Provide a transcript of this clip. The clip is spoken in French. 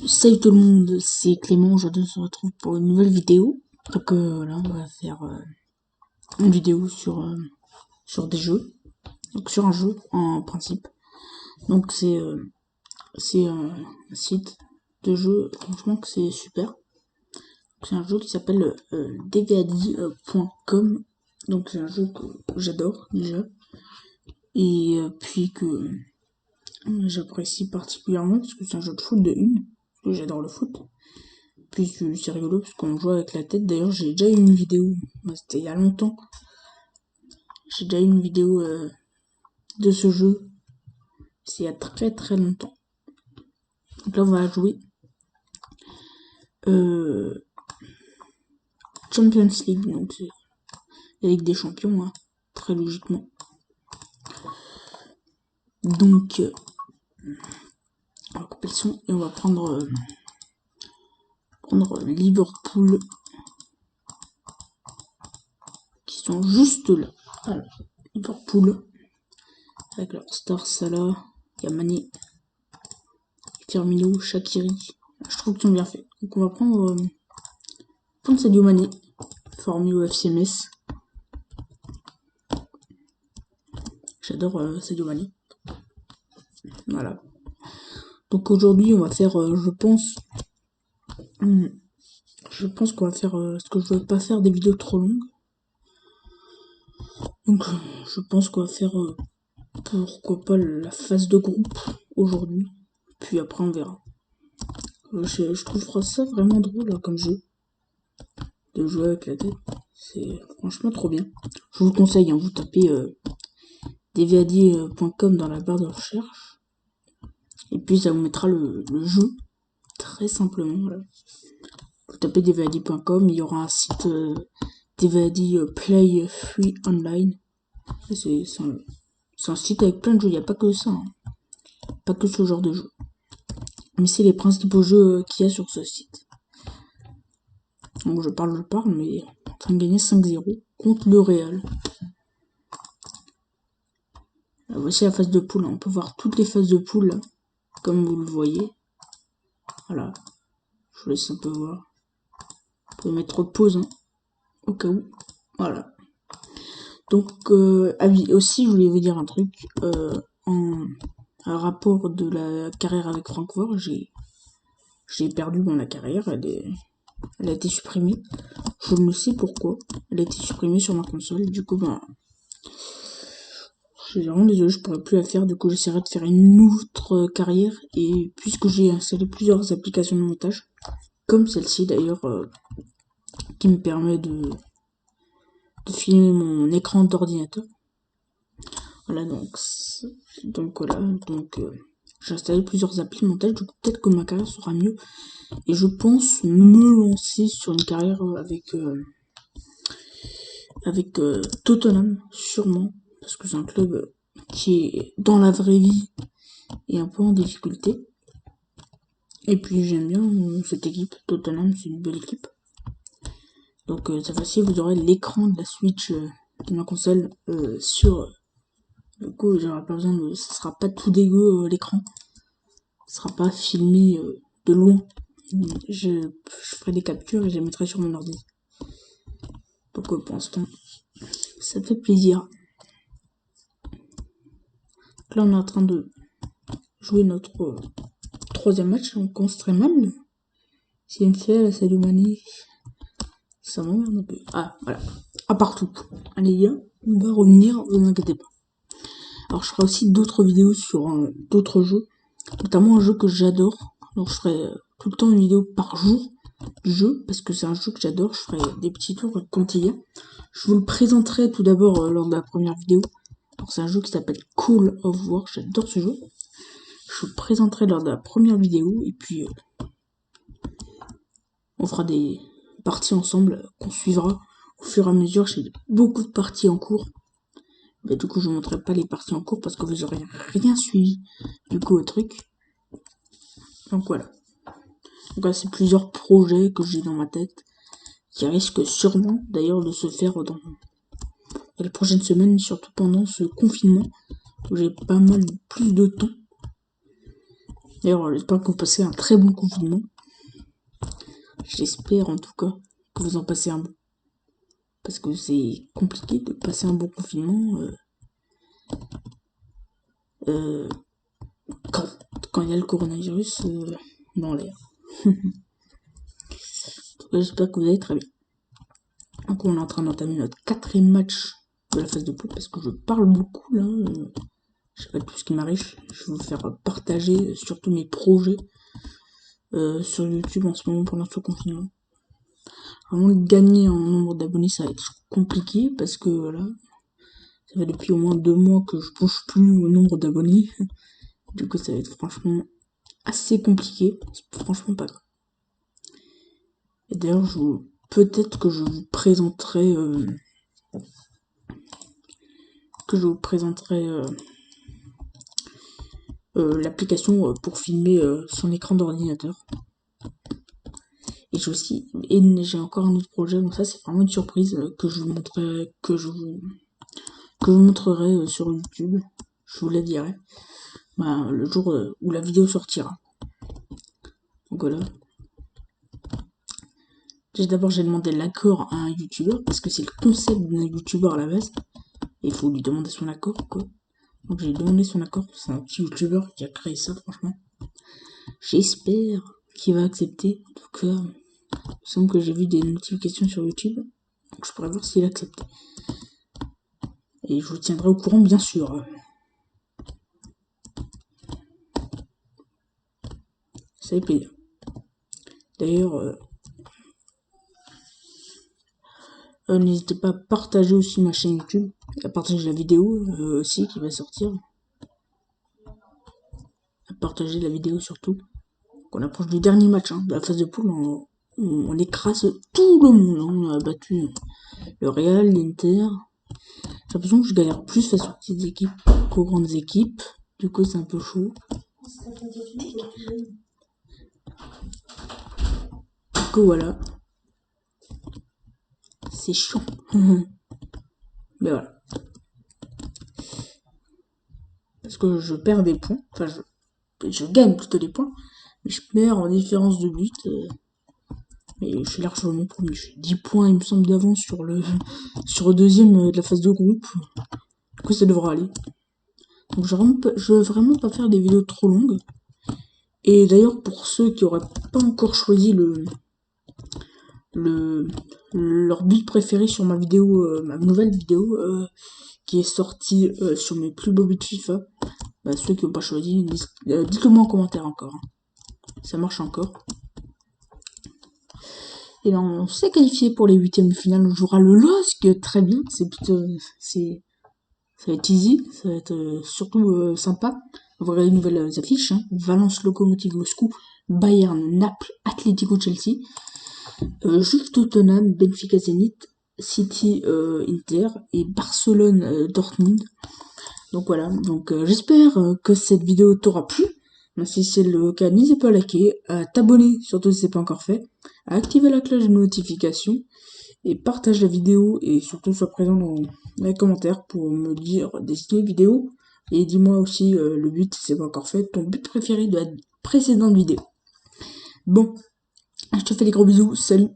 Salut tout le monde, c'est Clément. Aujourd'hui on se retrouve pour une nouvelle vidéo. Donc là on va faire une vidéo sur des jeux. Donc sur un jeu en principe. Donc c'est un site de jeu, franchement que c'est super. C'est un jeu qui s'appelle dvad.com. Donc c'est un jeu que j'adore déjà. Et puis que j'apprécie particulièrement parce que c'est un jeu de foot de une. Parce que j'adore le foot. Puis c'est rigolo parce qu'on joue avec la tête. D'ailleurs, j'ai déjà eu une vidéo, c'était il y a longtemps. J'ai déjà eu une vidéo de ce jeu. C'est il y a très très longtemps. Donc là, on va jouer Champions League. Donc c'est la Ligue des Champions, hein, très logiquement. Donc, on va couper le son et on va prendre Liverpool, qui sont juste là. Alors, Liverpool, avec leur star Salah, il y a Mané, Firmino, Shaqiri. Je trouve qu'ils sont bien faits. Donc on va prendre Sadio Mané, formé au FC Metz. J'adore Sadio Mané. Voilà. Donc aujourd'hui on va faire, je pense qu'on va faire, parce que je veux pas faire des vidéos trop longues. Donc je pense qu'on va faire, pourquoi pas la phase de groupe aujourd'hui. Puis après on verra. Je trouve ça vraiment drôle comme jeu. De jouer avec la tête. C'est franchement trop bien. Je vous le conseille, hein, vous tapez dvad.com dans la barre de recherche. Et puis ça vous mettra le jeu. Très simplement. Voilà. Vous tapez dvad.com, il y aura un site dvad Play Free Online. C'est un site avec plein de jeux, il n'y a pas que ça. Hein. Pas que ce genre de jeu. Mais c'est les principaux jeux qu'il y a sur ce site. Donc je parle, mais en train de gagner 5-0 contre le Real. Là, voici la phase de poule. On peut voir toutes les phases de poule, là, comme vous le voyez. Voilà. Je vous laisse un peu voir. Vous pouvez mettre pause, hein, au cas où. Voilà. Donc, aussi, je voulais vous dire un truc. En rapport de la carrière avec Francfort, j'ai perdu la carrière. Elle a été supprimée. Je ne sais pourquoi. Elle a été supprimée sur ma console. Du coup, je suis vraiment désolé, je pourrais plus la faire. Du coup, j'essaierai de faire une autre carrière. Et puisque j'ai installé plusieurs applications de montage, comme celle-ci d'ailleurs, qui me permet de filmer mon écran d'ordinateur. Voilà, donc voilà, j'ai installé plusieurs applis de montage. Du coup, peut-être que ma carrière sera mieux. Et je pense me lancer sur une carrière avec Tottenham, sûrement, parce que c'est un club qui est dans la vraie vie et un peu en difficulté. Et puis j'aime bien cette équipe, Tottenham, c'est une belle équipe. Donc cette fois-ci vous aurez l'écran de la Switch de ma console sur. Du coup j'aurai pas besoin de. Ça sera pas tout dégueu l'écran. Ça sera pas filmé de loin. Je ferai des captures et je les mettrai sur mon ordi. Donc pour l'instant, ça fait plaisir. Là on est en train de jouer notre troisième match, on commence très mal. C'est une fait la Sadio Mané. Ça m'emmerde un peu. Ah, voilà. À partout. Allez, les gars, on va revenir, ne vous inquiétez pas. Alors, je ferai aussi d'autres vidéos sur d'autres jeux, notamment un jeu que j'adore. Donc, je ferai tout le temps une vidéo par jour du jeu, parce que c'est un jeu que j'adore. Je ferai des petits tours quand il y a. Je vous le présenterai tout d'abord lors de la première vidéo. Alors, c'est un jeu qui s'appelle Call of War. J'adore ce jeu. Je vous le présenterai lors de la première vidéo, et puis on fera des parties ensemble qu'on suivra au fur et à mesure. J'ai beaucoup de parties en cours. Mais du coup, je ne vous montrerai pas les parties en cours parce que vous aurez rien suivi du coup au truc. Donc voilà. Donc là, c'est plusieurs projets que j'ai dans ma tête qui risquent sûrement d'ailleurs de se faire dans les prochaines semaines, surtout pendant ce confinement où j'ai pas mal plus de temps. D'ailleurs, j'espère que vous passez un très bon confinement. J'espère en tout cas que vous en passez un bon. Parce que c'est compliqué de passer un bon confinement euh, quand, quand il y a le coronavirus dans l'air. J'espère que vous allez très bien. Donc on est en train d'entamer notre 4e match de la phase de poule parce que je parle beaucoup là. Je sais pas tout ce qui m'arrive. Je vais vous faire partager surtout mes projets sur YouTube en ce moment pendant ce confinement. Vraiment gagner en nombre d'abonnés ça va être compliqué parce que voilà, ça fait depuis au moins 2 mois que je bouge plus au nombre d'abonnés. Du coup ça va être franchement assez compliqué. C'est franchement pas grave. Et d'ailleurs peut-être que je vous présenterai l'application pour filmer son écran d'ordinateur. Et j'ai encore un autre projet, donc ça c'est vraiment une surprise que je vous montrerai sur YouTube. Je vous la dirai le jour où la vidéo sortira. Donc voilà. D'abord j'ai demandé l'accord à un youtubeur parce que c'est le concept d'un youtubeur à la base. Et il faut lui demander son accord quoi. Donc j'ai demandé son accord, c'est un petit youtubeur qui a créé ça franchement. J'espère qu'il va accepter. En tout cas, il semble que j'ai vu des notifications sur YouTube. Donc je pourrais voir s'il accepte. Et je vous tiendrai au courant bien sûr. Ça fait plaisir. D'ailleurs, n'hésitez pas à partager aussi ma chaîne YouTube. À partager la vidéo aussi qui va sortir. À partager la vidéo surtout. On approche du dernier match de la phase de poule. On écrase tout le monde. On a battu le Real, l'Inter. J'ai l'impression que je galère plus face aux petites équipes qu'aux grandes équipes. Du coup, c'est un peu chaud. Du coup, voilà. C'est chiant. Mais voilà. Parce que je perds des points. Enfin, je gagne plutôt des points. Mais je perds en différence de but. Mais je suis largement premier. J'ai 10 points, il me semble, d'avance sur le deuxième de la phase de groupe. Du coup, ça devra aller. Donc, je veux vraiment pas faire des vidéos trop longues. Et d'ailleurs, pour ceux qui auraient pas encore choisi leur but préféré sur ma vidéo, ma nouvelle vidéo, qui est sortie sur mes plus beaux buts FIFA, ceux qui n'ont pas choisi, dites-le moi en commentaire encore. Ça marche encore. Et là, on s'est qualifié pour les 8e de finale. On jouera le LOSC, très bien. Ça va être easy, ça va être surtout sympa. On va regarder les nouvelles affiches. Valence, Lokomotiv Moscou, Bayern, Naples, Atlético Chelsea, Juve Tottenham, Benfica Zenit, City Inter et Barcelone Dortmund. Donc voilà, donc j'espère que cette vidéo t'aura plu. Si c'est le cas, n'hésite pas à liker, à t'abonner, surtout si c'est pas encore fait, à activer la cloche de notification et partage la vidéo et surtout sois présent dans les commentaires pour me dire des idées vidéo et dis-moi aussi le but si c'est pas encore fait, ton but préféré de la précédente vidéo. Bon, je te fais des gros bisous, salut.